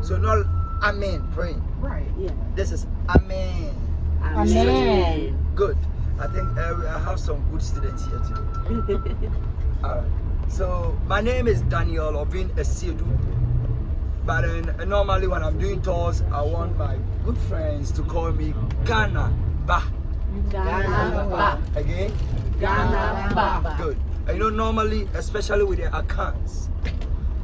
So not amen, praying. Right. Yeah. This is amen. Amen. Good. I think I have some good students here today. Alright. So my name is Daniel Obin Esiedu. But normally when I'm doing tours, I want my good friends to call me Ghana Ba. Ghana Ba. Again? Ghana Ba. Good. And you know, normally, especially with the accounts,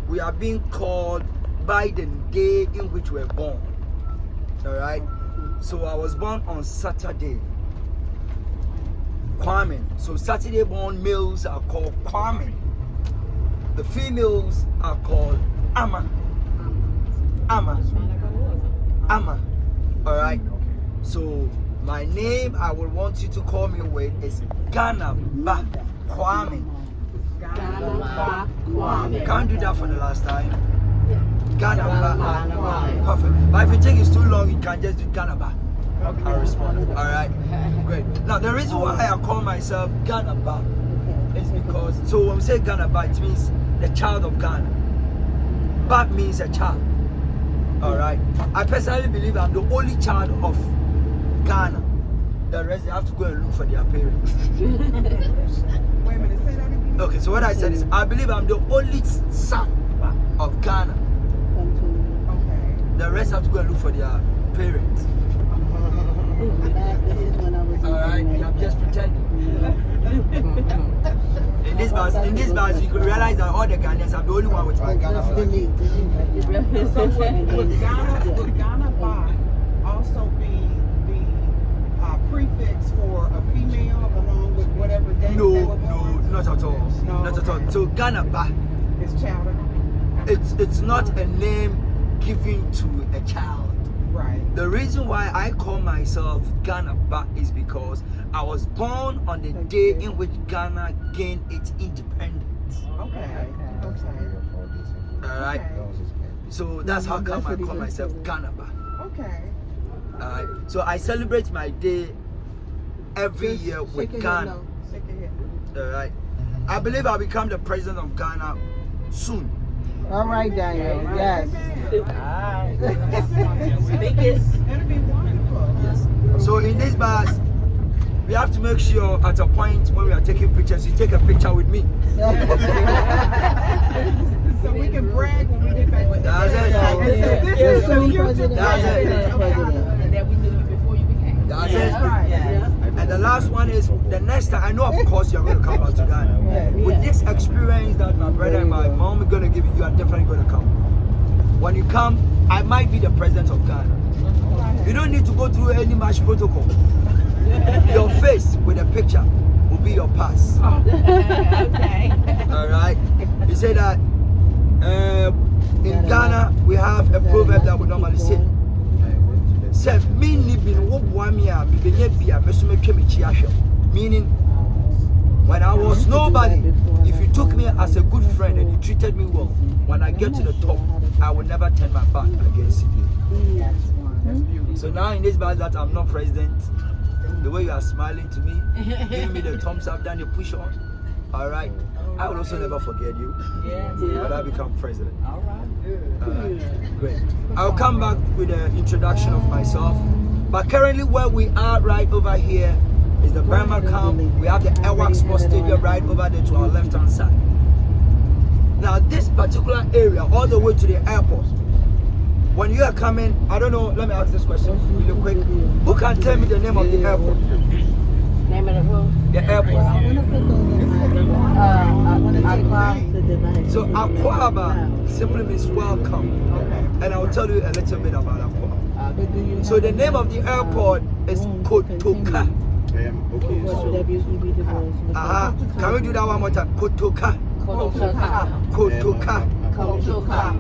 we are being called by the day in which we're born. Alright? So I was born on Saturday. Kwame. So Saturday born males are called Kwame. The females are called Ama. Ama. Ama. Alright? So my name I would want you to call me with is Ghana Ba Kwame. Ghana Ba Kwame. Can't do that for the last time. Ghana Ba. Perfect. But if you think it's too long, you can just do Ghana Ba. I'll respond. Alright? Great. Now the reason why I call myself Ghana Ba is because, so when we say Ghana Ba, it means the child of Ghana. Ba means a child. Alright? I personally believe I'm the only child of Ghana. The rest they have to go and look for their parents. Wait a minute, say that again. Okay, so what I said is I believe I'm the only son of Ghana. Okay. The rest have to go and look for their parents. Alright, I'm just pretending. In this bus, you could realize that all the Ghanaians, I'm the only one with my Ghana flag. So would Ghana Ba also be the prefix for a female along with whatever day they were No, born? not at all. No, Not at all. So Ghana Ba, It's child. it's not a name given to a child. Right. The reason why I call myself Ghana Ba is because I was born on the day in which Ghana gained its independence. Okay. Alright? So that's how come I call myself Ghana Ba. Okay. Alright? So I celebrate my day every year with Ghana. Shake your head. Alright? I believe I'll become the president of Ghana soon. All right, Daniel. Yes. Biggest. That'd be wonderful. So in this bus, we have to make sure at a point when we are taking pictures, you take a picture with me. So we can brag when we get back to That's it. This is so cute. That's it. That we knew you before you became. That's it. Right. And the last one is the next time. I know, of course, you're going to come back to Ghana. With this experience that my brother and my mom are going to give you, you are definitely going to come. When you come, I might be the president of Ghana. You don't need to go through any match protocol. Your face with a picture will be your pass. Okay. All right. You say that in Ghana we have a proverb that we normally say. Meaning, when I was nobody, if you took me as a good friend and you treated me well, when I get to the top, I will never turn my back against you. So now in this bus that I'm not president, the way you are smiling to me, giving me the thumbs up, then you push on. All right. I will also never forget you. When I become president. All right. Great. I'll come back with the introduction of myself. But currently where we are right over here is the Burma camp. We have the Airwax Sports Stadium right over there to our left hand side. Now this particular area, all the way to the airport, when you are coming, I don't know, let me ask this question really quick. Who can tell me the name of the airport? Name of the who? The airport. Accra. So Aquaba simply means welcome. And I'll tell you a little bit about Aquaba. So the name of the airport is Kotoka. Can we do that one more time? Kotoka. Kotoka.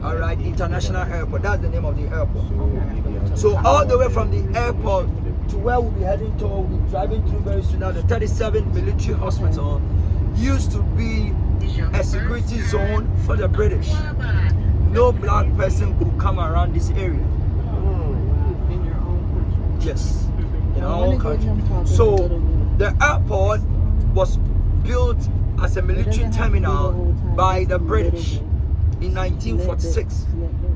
Alright, International Airport. That's the name of the airport. So all the way from the airport to where we'll be heading to, we'll be driving through very soon now. The 37 military hospital used to be a security zone for the British. No black person could come around this area. In your own country. Yes, in our own country. So the airport was built as a military terminal by the British in 1946.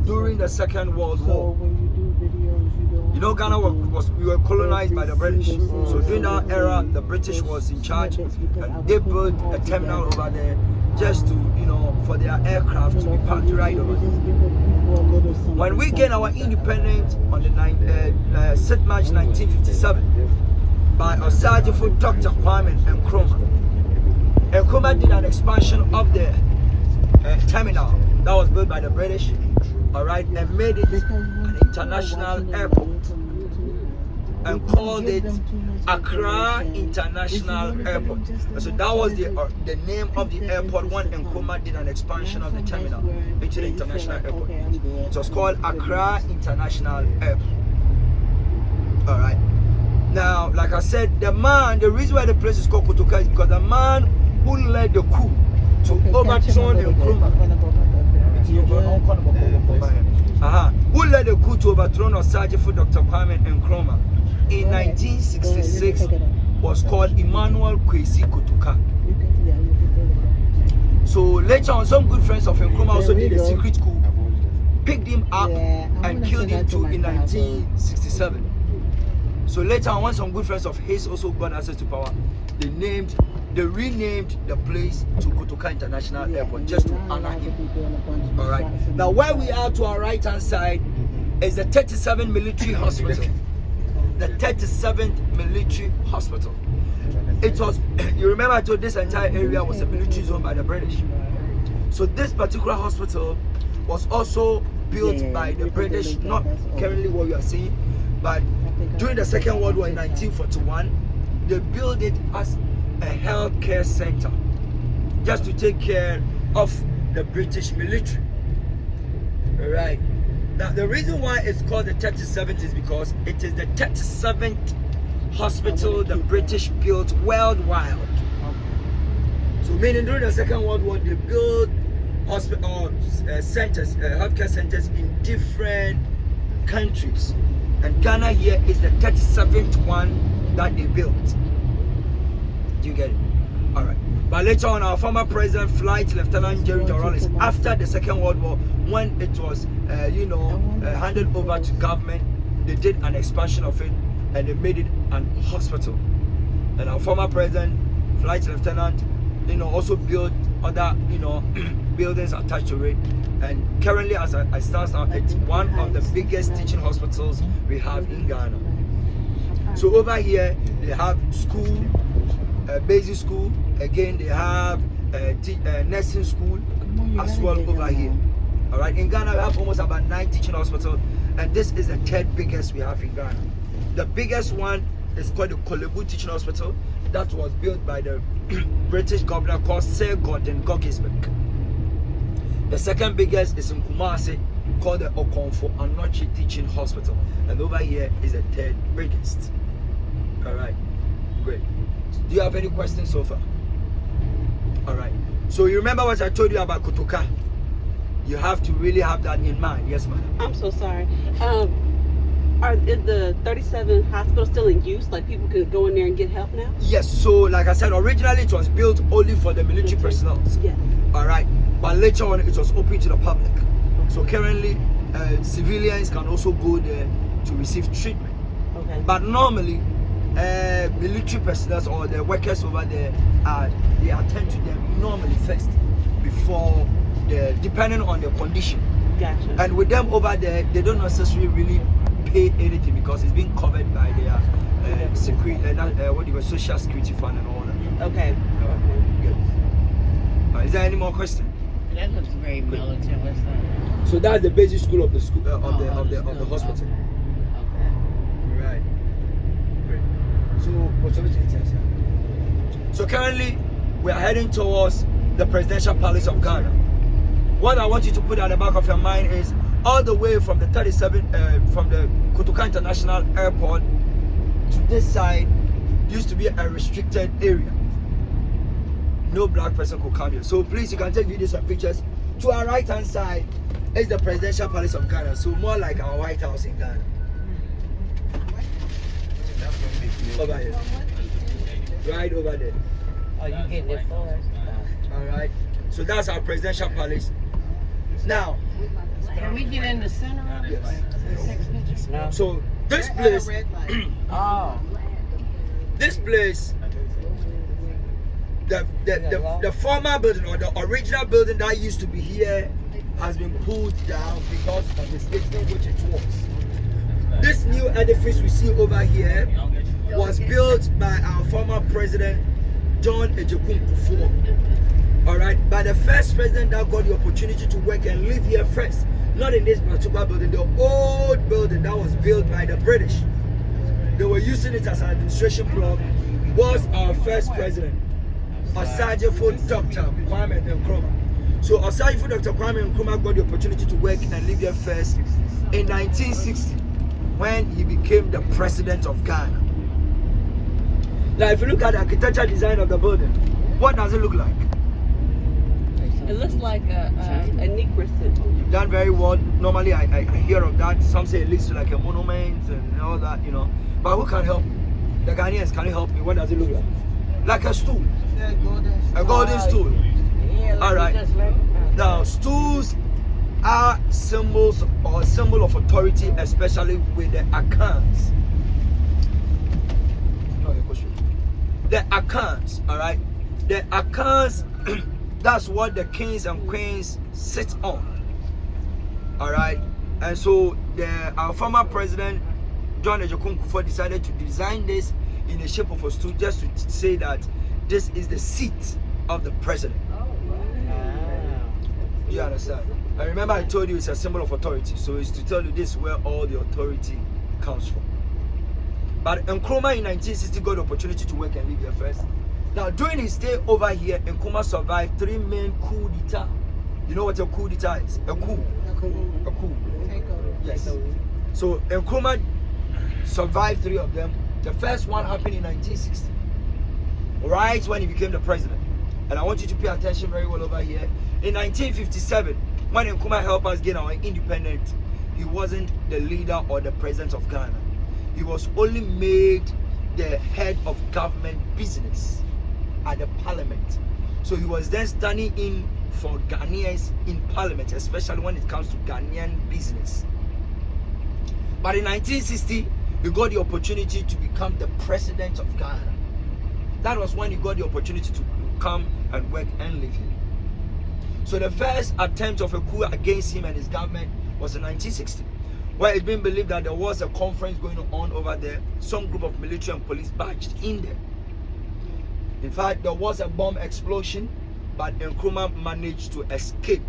during the Second World So War. when you do videos, you don't. You know, Ghana we were colonized by the British. So during that era, the British was in charge, and they built a terminal over there just to, for their aircraft to be parked right over there. When we gained our independence on the 6th March 1957 by Osajifo Dr. Kwame Nkrumah, Nkrumah did an expansion of the terminal that was built by the British, all right, and made it an international airport and called it Accra International Airport. And so that was the name of the airport when Nkrumah did an expansion of the terminal into the international airport. It was called Accra International Airport. All right. Now, like I said, the reason why the place is called Kotoka is because the man who led the coup to overthrow Nkrumah, who led the coup to overthrow Osajifo Dr. Kwame Nkrumah in 1966 was called Emmanuel Kwesi Kotoka. So later on, some good friends of Nkrumah also did a secret coup, picked him up and killed him too in 1967. So later on, when some good friends of his also got access to power, they renamed the place to Kotoka International Airport just to honor him. All right. Now, where we are to our right hand side is the 37th Military Hospital. The 37th Military Hospital. It was, you remember I told this entire area was a military zone by the British. So this particular hospital was also built by the British, not currently what we are seeing, but during the Second World War in 1941, they built it as a healthcare center just to take care of the British military. All right. Now, the reason why it's called the 37th is because it is the 37th hospital the British built worldwide. So, meaning during the Second World War, they built hospital centers, healthcare centers in different countries, and Ghana here is the 37th one that they built. Do you get it? All right. But later on, our former president, Flight Lieutenant Jerry Dorales, after the Second World War, when it was, handed over to government, they did an expansion of it and they made it an hospital. And our former president, Flight Lieutenant, also built other, buildings attached to it. And currently, as I start out, it's one of the biggest teaching hospitals we have in Ghana. So over here, they have school, basic school. Again, they have nursing school as well over here. All right, in Ghana we have almost about 9 teaching hospitals, and this is the 3rd biggest we have in Ghana. The biggest one is called the Colonial Teaching Hospital. That was built by the British governor called Sir Gordon Goggisbeck. The second biggest is in Kumasi, called the Okonfo Anochi Teaching Hospital, and over here is the 3rd biggest. All right, great. Do you have any questions so far? All right. So you remember what I told you about Kotoka? You have to really have that in mind. Yes, madam. I'm so sorry. Is the 37th hospital still in use? Like people can go in there and get help now? Yes. So like I said, originally it was built only for the military personnel. Yeah. All right. But later on it was open to the public. So currently civilians can also go there to receive treatment. Okay. But normally military personnel or the workers over there, they attend to them normally first before depending on their condition. Gotcha. And with them over there, they don't necessarily really pay anything because it's being covered by their security, social security fund and all that. Okay. Good. Is there any more question? That looks very militant. What's that? So that's the basic school of the school of the hospital. Okay. Right. Great. So currently we are heading towards the presidential palace of Ghana. What I want you to put at the back of your mind is all the way from the from the Kotoka International Airport to this side used to be a restricted area. No black person could come here. So please, you can take videos and pictures. To our right hand side is the presidential palace of Ghana. So more like our White House in Ghana. Over here. Right over there. Oh, you getting it for us? All right. So that's our presidential palace. Now, Can we get in the center of it? Yes. No. So this At a place, red light. Oh. this place, the former building or the original building that used to be here has been pulled down because of the state in which it was. This new edifice we see over here was built by our former president, John Ejekun Kufuor. Alright, by the first president that got the opportunity to work and live here first. Not in this particular building, the old building that was built by the British. They were using it as an administration block. Was our first president, Osajifo Dr. Kwame Nkrumah. So Osajifo Dr. Kwame Nkrumah got the opportunity to work and live here first in 1960 when he became the president of Ghana. Now if you look at the architectural design of the building, what does it look like? It looks like a Negro symbol. You've done very well. Normally I hear of that. Some say it leads to like a monument and all that, you know. But who can help me? The Ghanaians, can you help me? What does it look like? Like a stool. A golden stool. Yeah, All right. just like, Now, stools are symbols or symbol of authority, especially with the Akans. The Akans, all right? The Akans, that's what the kings and queens sit on, all right? And so our former president, John Ejekun Kufuor, decided to design this in the shape of a stool just to say that this is the seat of the president. You understand? And remember I told you it's a symbol of authority. So it's to tell you this is where all the authority comes from. But Nkrumah in 1960 got the opportunity to work and live here first. Now during his stay over here, Nkrumah survived 3 main coups d'etat. You know what a coup d'etat is? A coup. A coup. Yes. So Nkrumah survived 3 of them. The first one happened in 1960. Right when he became the president. And I want you to pay attention very well over here. In 1957, when Nkrumah helped us gain our independence, he wasn't the leader or the president of Ghana. He was only made the head of government business at the parliament. So he was then standing in for Ghanaians in parliament, especially when it comes to Ghanaian business. But in 1960, he got the opportunity to become the president of Ghana. That was when he got the opportunity to come and work and live here. So the first attempt of a coup against him and his government was in 1960, where it's been believed that there was a conference going on over there. Some group of military and police barged in there. In fact, there was a bomb explosion, but Nkrumah managed to escape.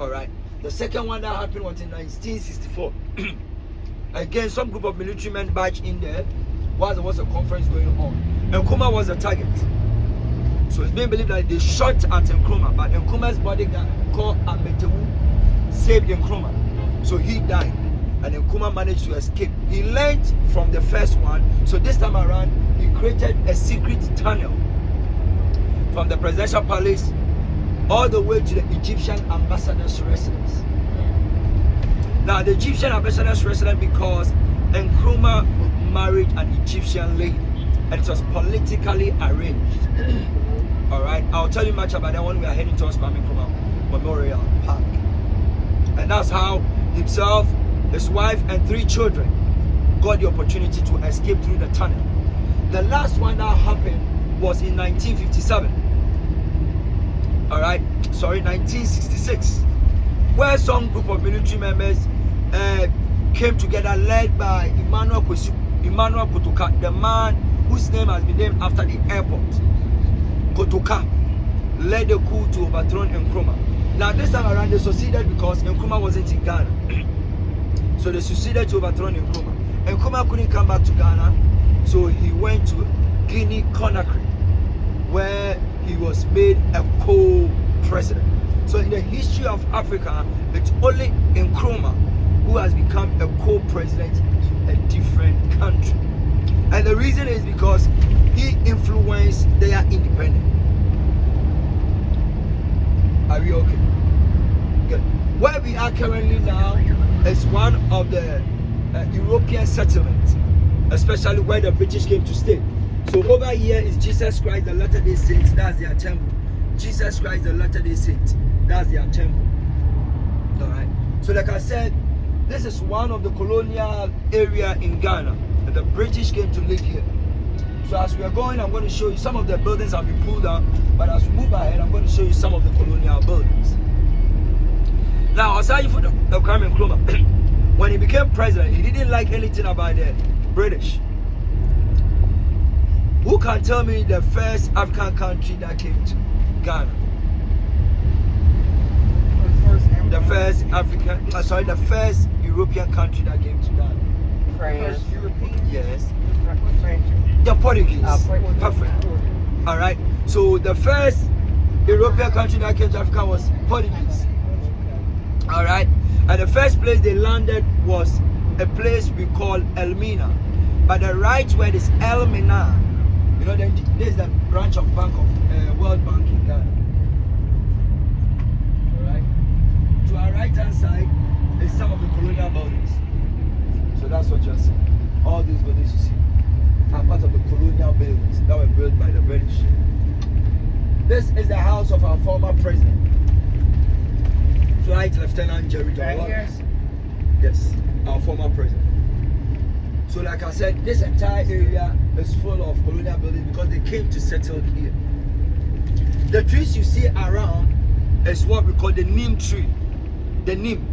Alright. The second one that happened was in 1964. Again, some group of military men barged in there while there was a conference going on. Nkrumah was the target. So it's been believed that they shot at Nkrumah, but Nkrumah's bodyguard called Ametewu saved Nkrumah. So he died, and Nkrumah managed to escape. He learned from the first one, so this time around, he created a secret tunnel from the presidential palace all the way to the Egyptian ambassador's residence. Now, the Egyptian ambassador's residence because Nkrumah married an Egyptian lady, and it was politically arranged. Alright, I'll tell you much about that when we are heading towards Nkrumah Memorial Park. And that's how himself, his wife, and 3 children got the opportunity to escape through the tunnel. The last one that happened was in 1957. Alright, sorry, 1966, where some group of military members came together, led by Emmanuel Kotoka, the man whose name has been named after the airport. Kotoka led the coup to overthrow Nkrumah. Now this time around they succeeded because Nkrumah wasn't in Ghana. So they succeeded to overthrow Nkrumah. Nkrumah couldn't come back to Ghana, so he went to Guinea-Conakry, where he was made a co-president. So in the history of Africa, it's only Nkrumah who has become a co-president in a different country. And the reason is because he influenced their independence. Are we okay? Good. Where we are currently now is one of the European settlements, especially where the British came to stay. So over here is Jesus Christ, the Latter-day Saints, that's their temple. Jesus Christ, the Latter-day Saints, that's their temple. So like I said, this is one of the colonial area in Ghana, and the British came to live here. So as we are going, I'm going to show you some of the buildings have been pulled down, but as we move ahead, I'm going to show you some of the colonial buildings. Now, aside from the Kwame Nkrumah, when he became president, he didn't like anything about the British. Who can tell me the first African country that came to Ghana? The first the first European country that came to Ghana. France. Yes. French. The Portuguese. Portuguese. Perfect. All right. So the first European country that came to Africa was Portuguese. All right. And the first place they landed was a place we call Elmina. But the right word is Elmina. You know, this is the branch of Bank of World Bank in Ghana. All right. To our right hand side is some of the colonial buildings. So that's what you're seeing. All these buildings you see are part of the colonial buildings that were built by the British. This is the house of our former president, Flight Lieutenant Jerry John Lawrence. Yes, our former president. So like I said, this entire area is full of colonial buildings because they came to settle here. The trees you see around is what we call the neem tree. The neem.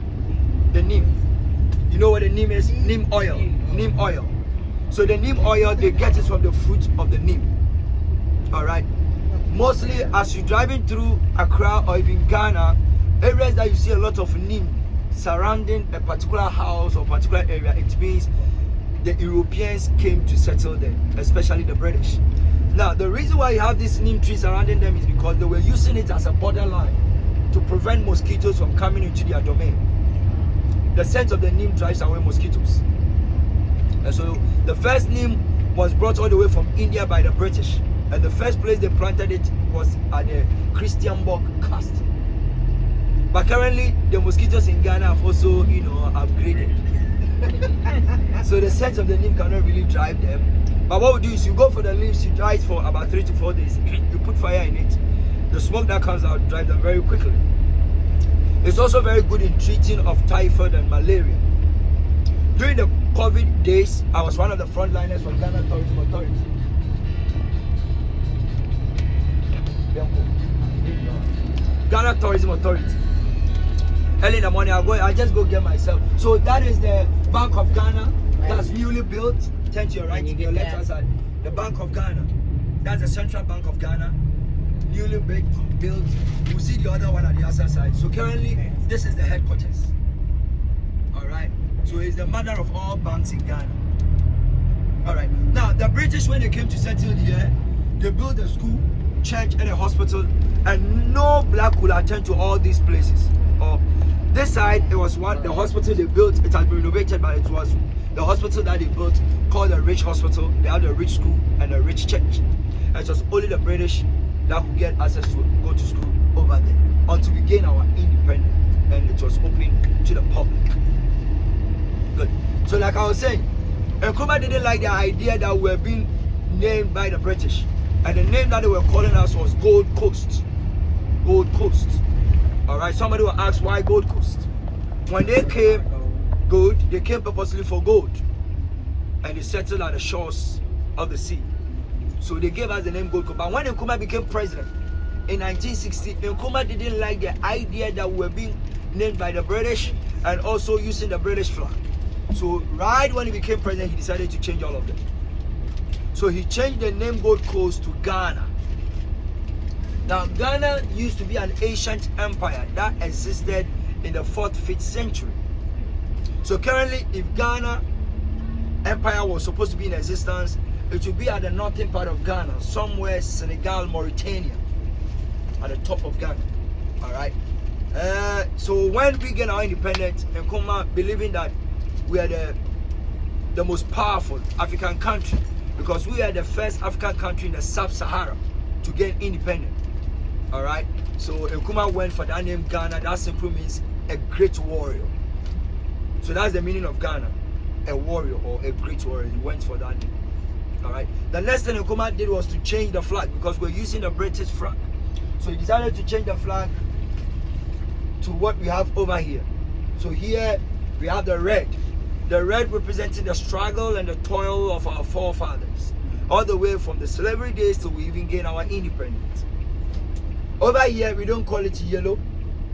The neem. You know what the neem is? Neem oil. Neem oil. So the neem oil, they get it from the fruit of the neem. Alright. Mostly as you're driving through Accra or even Ghana, areas that you see a lot of neem surrounding a particular house or particular area, it means the Europeans came to settle there, especially the British. Now, the reason why you have these neem trees surrounding them is because they were using it as a borderline to prevent mosquitoes from coming into their domain. The scent of the neem drives away mosquitoes. And so the first neem was brought all the way from India by the British. And the first place they planted it was at the Christianborg Cast. But currently, the mosquitoes in Ghana have also, upgraded. So the scent of the neem cannot really drive them. But what we do is you go for the leaves, you dry it for about 3 to 4 days. You put fire in it. The smoke that comes out drives them very quickly. It's also very good in treating of typhoid and malaria. During the COVID days, I was one of the frontliners for Ghana Tourism Authority. Ghana Tourism Authority. Early in the morning, I just go get myself. So that is the Bank of Ghana that's newly built. Turn to your right, to your left hand side. The Bank of Ghana. That's the Central Bank of Ghana. Newly built. You see the other one at the other side. So currently, this is the headquarters. Alright. So it's the mother of all banks in Ghana. Alright. Now, the British, when they came to settle here, they built a school, church, and a hospital. And no black could attend to all these places. This side, it was the hospital they built. It has been renovated, but it was the hospital that they built called the Rich Hospital. They had a rich school and a rich church. And it was only the British that could get access to go to school over there until we gained our independence and it was open to the public. Good. So like I was saying, Nkrumah didn't like the idea that we were being named by the British. And the name that they were calling us was Gold Coast. Gold Coast. Alright, somebody will ask why Gold Coast. When they came, they came purposely for gold. And they settled at the shores of the sea. So they gave us the name Gold Coast. But when Nkrumah became president in 1960, Nkrumah didn't like the idea that we were being named by the British and also using the British flag. So right when he became president, he decided to change all of them. So he changed the name Gold Coast to Ghana. Now Ghana used to be an ancient empire that existed in the 4th, 5th century. So currently, if Ghana empire was supposed to be in existence, it would be at the northern part of Ghana, somewhere Senegal, Mauritania, at the top of Ghana. Alright. So when we get our independence, Nkrumah believing that we are the most powerful African country, because we are the first African country in the Sub-Sahara to get independent. Alright, so Nkrumah went for that name Ghana. That simply means a great warrior. So that's the meaning of Ghana, a warrior or a great warrior. He went for that name. Alright, the next thing Nkrumah did was to change the flag because we're using the British flag. So he decided to change the flag to what we have over here. So here we have the red. The red representing the struggle and the toil of our forefathers, all the way from the slavery days till we even gain our independence. Over here, we don't call it yellow,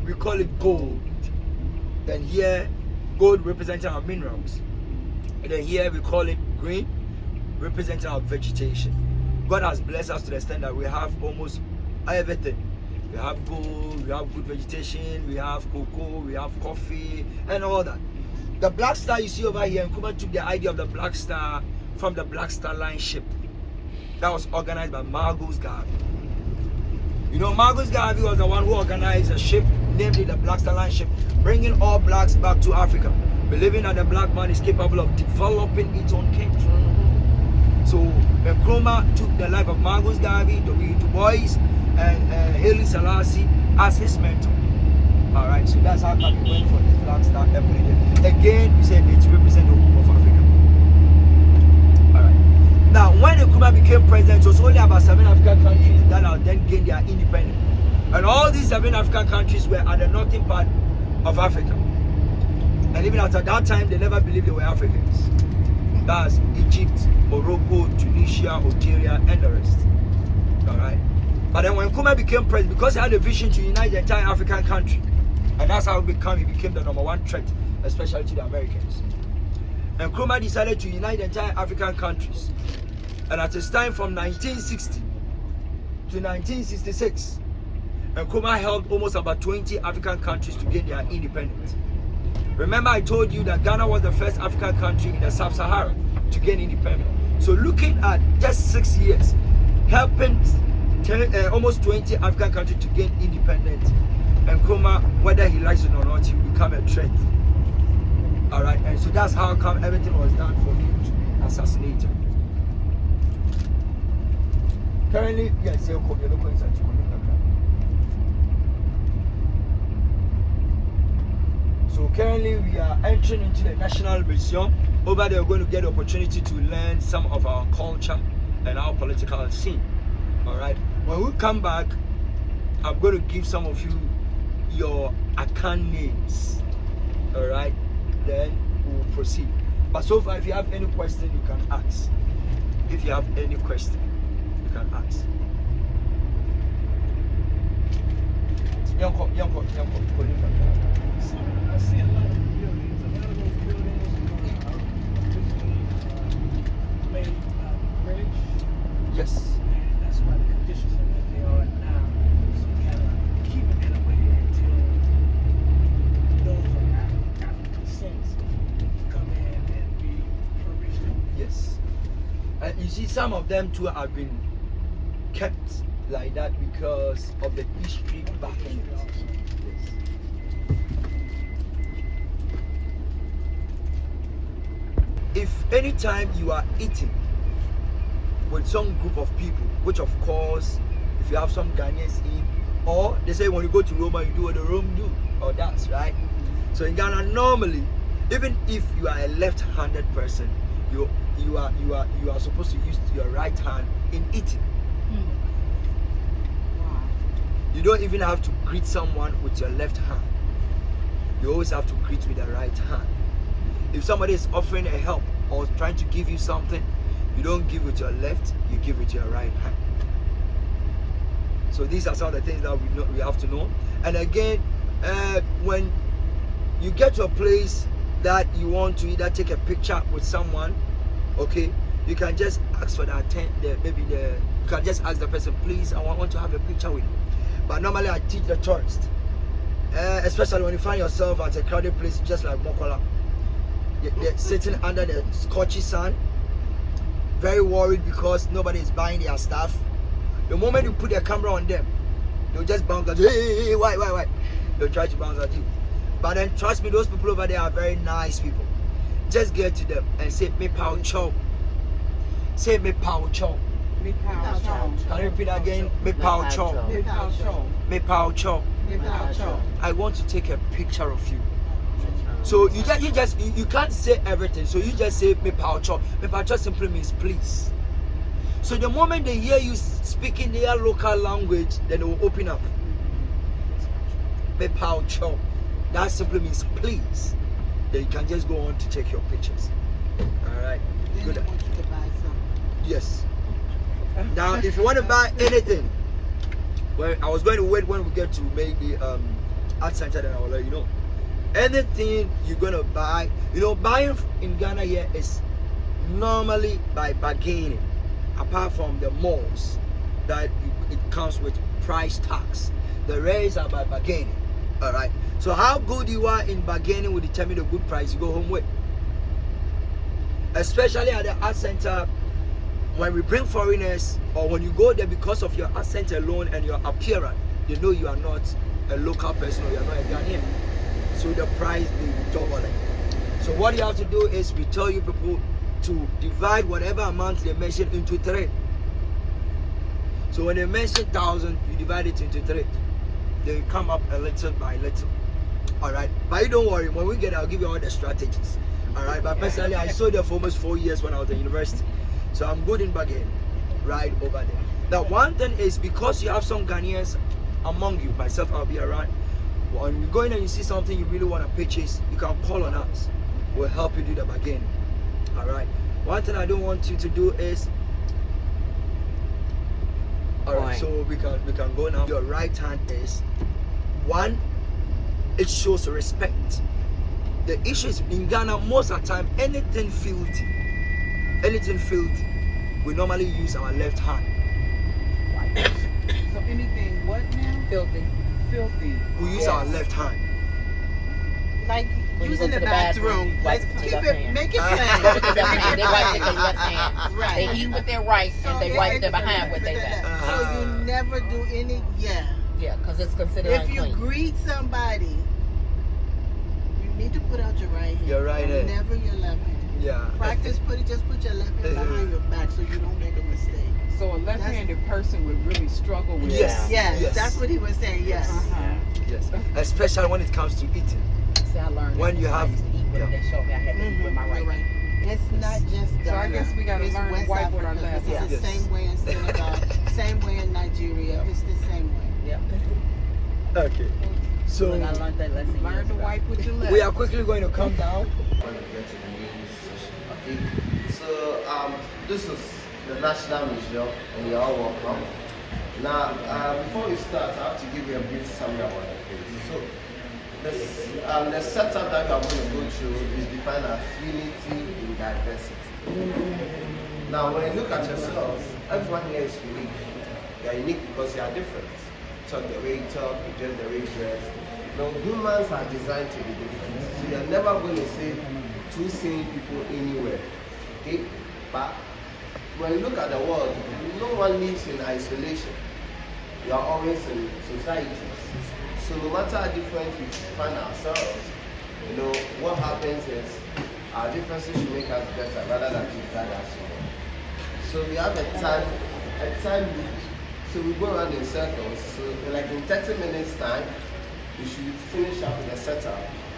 we call it gold. Then here, gold representing our minerals. And then here we call it green, representing our vegetation. God has blessed us to the extent that we have almost everything. We have gold, we have good vegetation, we have cocoa, we have coffee, and all that. The black star you see over here, Nkrumah took the idea of the black star from the Black Star Line ship that was organized by Margus Garvey. You know, Margus Garvey was the one who organized a ship, namely the Black Star Line ship, bringing all blacks back to Africa, believing that the black man is capable of developing its own country. So Nkrumah took the life of Margus Garvey, W. Du Bois, and Haile Selassie as his mentor. Alright, so that's how come we went for this black star and put it there. Again, we said it represents the whole of Africa. Alright. Now, when Nkrumah became president, it was only about 7 African countries that are then gained their independence. And all these 7 African countries were at the northern part of Africa. And even after that time, they never believed they were Africans. That's Egypt, Morocco, Tunisia, Algeria, and the rest. Alright. But then when Nkrumah became president, because he had a vision to unite the entire African country, and that's how he became the #1 threat, especially to the Americans. And Nkrumah decided to unite the entire African countries. And at this time from 1960 to 1966, Nkrumah helped almost about 20 African countries to gain their independence. Remember I told you that Ghana was the first African country in the Sub-Sahara to gain independence. So looking at just 6 years, helping almost 20 African countries to gain independence, and Nkrumah, whether he likes it or not, he will become a threat. Alright, and so that's how come everything was done for him to assassinate him. Currently, yes, you're looking inside. So currently we are entering into the National Museum. Over there we're going to get the opportunity to learn some of our culture and our political scene. Alright, when we come back, I'm going to give some of you your account names. Alright, then we'll proceed. But so far, if you have any question, you can ask. If you have any question, you can ask. I see a lot of buildings. A lot of those buildings made British. Yes. And that's why the conditions are what they are now. So you gotta keep it in a way until those of African descent come in and be restored. Yes. And you see, some of them too have been kept like that because of the history backing it. Yes. If anytime you are eating with some group of people, which of course, if you have some Ghanaians in, or they say when you go to Roma, you do what the Rome do, or that's right. So in Ghana, normally, even if you are a left-handed person, you are supposed to use your right hand in eating. You don't even have to greet someone with your left hand. You always have to greet with the right hand. If somebody is offering a help or trying to give you something, you don't give with your left, you give with your right hand. So these are some of the things that we have to know. And again, when you get to a place that you want to either take a picture with someone, okay, you can just ask for you can just ask the person, please, I want to have a picture with you. But normally I teach the tourists, especially when you find yourself at a crowded place just like Mokola. They're sitting under the scorchy sun, very worried because nobody is buying their stuff. The moment you put your camera on them, they'll just bounce at you. Hey, why? They'll try to bounce at you. But then trust me, those people over there are very nice people. Just get to them and say, me pao chow. Say, me pao chow. Me power chow. Can you repeat that again? Me pao chow. Me power chow. Me pao chow. Me power chow. I want to take a picture of you. So you can't say everything. So you just say me pao chow. Me pao chow simply means please. So the moment they hear you speaking their local language, then they will open up. Me pao chow. That simply means please. Then you can just go on to take your pictures. Alright. Then Good. they want you to buy something. Yes. Now if you want to buy anything, well, I was going to wait when we get to maybe art center, then I will let you know. Anything you're gonna buy, buying in Ghana here is normally by bargaining. Apart from the malls, that it comes with price tags. The rest are by bargaining. All right. So how good you are in bargaining will determine the good price you go home with. Especially at the art center, when we bring foreigners or when you go there because of your accent alone and your appearance, they know you are not a local person or you are not a Ghanaian. So the price will double it. So what you have to do is we tell you people to divide whatever amount they mention into 3. So when they mention 1,000, you divide it into 3. They come up a little by little. Alright. But you don't worry, when we get there, I'll give you all the strategies. Alright. But personally, I sold there for almost 4 years when I was at university. So I'm good in bargaining. Right over there. Now one thing is, because you have some Ghanaians among you, myself, I'll be around. When you go in and you see something you really want to purchase, you can call on us. We'll help you do the bargaining. Alright. One thing I don't want you to do is, alright, so we can go now. Your right hand is 1, it shows respect. The issue is in Ghana, most of the time, anything filthy, we normally use our left hand. So anything what now? Filthy. Filthy. We use our left hand. Like When you using go to the the bathroom, bathroom. you wipe Let's with keep your it, left hand. make it Uh-huh. plain. With their hand. They wipe with their left hand. Right. They eat with their right and they wipe their behind with their left. So you never do any, Yeah, because it's considered If you unclean. greet somebody, you need to put out your right hand. Your right hand. Never your left hand. Yeah. Practice just put your left hand behind your back so you don't make a mistake. So a left-handed person would really struggle with Yes. that. Yes, that's what he was saying, yes. Uh-huh. Yes. Especially when it comes to eating. See, I learned When that you when I have- used to eat with them. yeah. They showed me I had to eat with my right hand. It's not just Ghana. So I guess we gotta It's learn to West wipe with our Africa. left. It's the Yes. same way in Senegal, same way in Nigeria. It's the same way. Yeah. Okay. So Look, I learned that lesson. Learn years to ago. wipe with your left. we are quickly going to come down. When we get to the main session. Okay, so this is the National Museum, and you're all welcome. Now, before we start, I have to give you a brief summary about the place. So, the setup that I'm going to go through is defined as unity in diversity. Now, when you look at yourselves, everyone here is unique. You are unique because you are different. Talk the way you talk, you dress the way you dress. Now, humans are designed to be different. So you're never going to see two same people anywhere. Okay? But when you look at the world, no one lives in isolation. We are always in societies. So no matter how different we find ourselves, what happens is our differences should make us better rather than to drag us down. So we have a time, so we go around in circles. So like in 30 minutes time, we should finish up with the setup.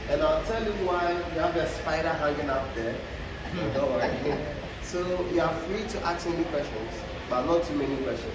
And I'll tell you why we have a spider hanging up there. Don't worry. So you are free to ask any questions, but not too many questions.